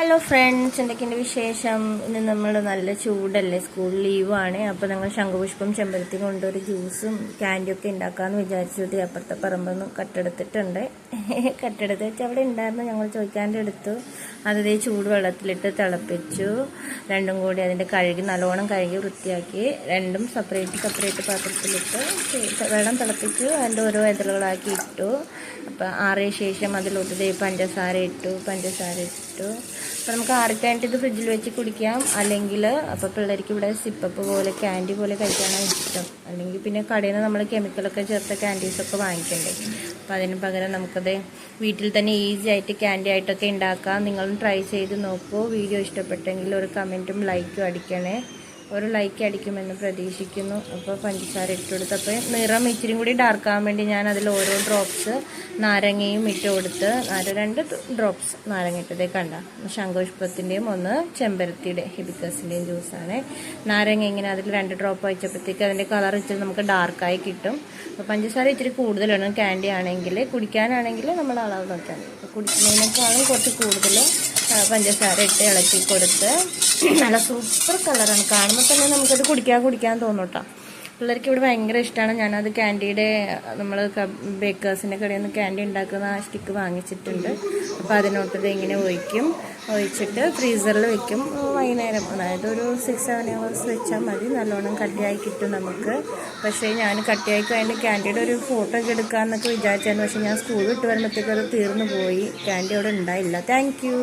Hello friends, എന്തൊക്കെയുണ്ട് വിശേഷം? ഇന്ന് നമ്മൾ നല്ല ചൂടല്ലേ, സ്കൂൾ ലീവാണ്. അപ്പോൾ ഞങ്ങൾ ശംഖുപുഷ്പം ചെമ്പരത്തി കൊണ്ടൊരു ജ്യൂസും ക്യാൻഡിയൊക്കെ ഉണ്ടാക്കാമെന്ന് വിചാരിച്ചത് അപ്പുറത്തെ പറമ്പൊന്നും കട്ടെടുത്തിട്ടുണ്ട്. കട്ടെടുത്ത് വെച്ച് അവിടെ ഉണ്ടായിരുന്നു, ഞങ്ങൾ ചോദിക്കാണ്ട് എടുത്തു. അതേ ചൂട് വെള്ളത്തിലിട്ട് തിളപ്പിച്ചു. രണ്ടും കൂടി അതിൻ്റെ നല്ലോണം കഴുകി വൃത്തിയാക്കി രണ്ടും സെപ്പറേറ്റ് പാത്രത്തിലിട്ട് വെള്ളം തിളപ്പിച്ചു. അതിൻ്റെ ഓരോ ഇതളുകളാക്കി ഇട്ടു. അപ്പോൾ ആറിയ ശേഷം അതിലോട്ട് പഞ്ചസാര ഇട്ടു. അപ്പോൾ നമുക്ക് ആറിക്കഴിഞ്ഞിട്ട് ഇത് ഫ്രിഡ്ജിൽ വെച്ച് കുടിക്കാം. അല്ലെങ്കിൽ അപ്പോൾ പിള്ളേർക്ക് ഇവിടെ സിപ്പപ്പ് പോലെ ക്യാൻഡി പോലെ കഴിക്കാനാണ് ഇഷ്ടം. അല്ലെങ്കിൽ പിന്നെ കടയിൽ നിന്ന് നമ്മൾ കെമിക്കലൊക്കെ ചേർത്ത ക്യാൻഡീസൊക്കെ വാങ്ങിക്കണ്ടേ. അപ്പോൾ അതിന് പകരം നമുക്കത് വീട്ടിൽ തന്നെ ഈസി ആയിട്ട് ക്യാൻഡി ആയിട്ടൊക്കെ ഉണ്ടാക്കാം. നിങ്ങളും ട്രൈ ചെയ്ത് നോക്കൂ. വീഡിയോ ഇഷ്ടപ്പെട്ടെങ്കിൽ ഒരു കമൻറ്റും ലൈക്കും അടിക്കണേ. ഒരു ലൈക്ക് അടിക്കുമെന്ന് പ്രതീക്ഷിക്കുന്നു. അപ്പോൾ പഞ്ചസാര ഇട്ട് കൊടുത്തപ്പോൾ നിറം ഇച്ചിരി കൂടി ഡാർക്കാൻ വേണ്ടി ഞാൻ അതിൽ ഓരോ ഡ്രോപ്സ് നാരങ്ങയും ഇട്ട് കൊടുത്ത് 2 ഡ്രോപ്സ് നാരങ്ങ ഇട്ടതേ കണ്ട. ശംഖുപുഷ്പത്തിൻ്റെയും ഒന്ന് ചെമ്പരത്തിയുടെ ഹിബിക്കസിൻ്റെയും ജ്യൂസാണ്. നാരങ്ങ ഇങ്ങനെ അതിൽ 2 ഡ്രോപ്പ് വെച്ചപ്പോഴത്തേക്ക് അതിൻ്റെ കളർ ഇച്ചിരി നമുക്ക് ഡാർക്കായി കിട്ടും. അപ്പോൾ പഞ്ചസാര ഇച്ചിരി കൂടുതലാണ് ക്യാൻഡി ആണെങ്കിൽ. കുടിക്കാനാണെങ്കിൽ നമ്മൾ അളവ് നോക്കാൻ, കുടിക്കുന്നതിനേക്കാളും കുറച്ച് കൂടുതൽ പഞ്ചസാര ഇട്ട് ഇളക്കി കൊടുത്ത് നല്ല സൂപ്പർ കളറാണ്. കാണുമ്പോൾ തന്നെ നമുക്കത് കുടിക്കാൻ തോന്നും കേട്ടോ. പിള്ളേർക്ക് ഇവിടെ ഭയങ്കര ഇഷ്ടമാണ്. ഞാനത് ക്യാൻഡിയുടെ നമ്മൾ ബേക്കേഴ്സിൻ്റെ കടയിൽ നിന്ന് ക്യാൻഡി ഉണ്ടാക്കുന്ന ആ സ്റ്റിക്ക് വാങ്ങിച്ചിട്ടുണ്ട്. അപ്പോൾ അതിനോട്ടത് ഇങ്ങനെ ഒഴിച്ചിട്ട് ഫ്രീസറിൽ വെക്കും. വൈകുന്നേരം, അതായത് ഒരു 6-7 hours വെച്ചാൽ മതി. നല്ലോണം കട്ടിയായി കിട്ടും നമുക്ക്. പക്ഷേ ഞാൻ കട്ടിയായി കഴിഞ്ഞ് ക്യാൻഡിയുടെ ഒരു ഫോട്ടോ ഒക്കെ എടുക്കാമെന്നൊക്കെ വിചാരിച്ചായിരുന്നു. പക്ഷേ ഞാൻ സ്കൂൾ വിട്ട് വരുമ്പോഴത്തേക്കും അത് തീർന്നു പോയി. ക്യാൻഡി അവിടെ ഉണ്ടായില്ല. Thank you.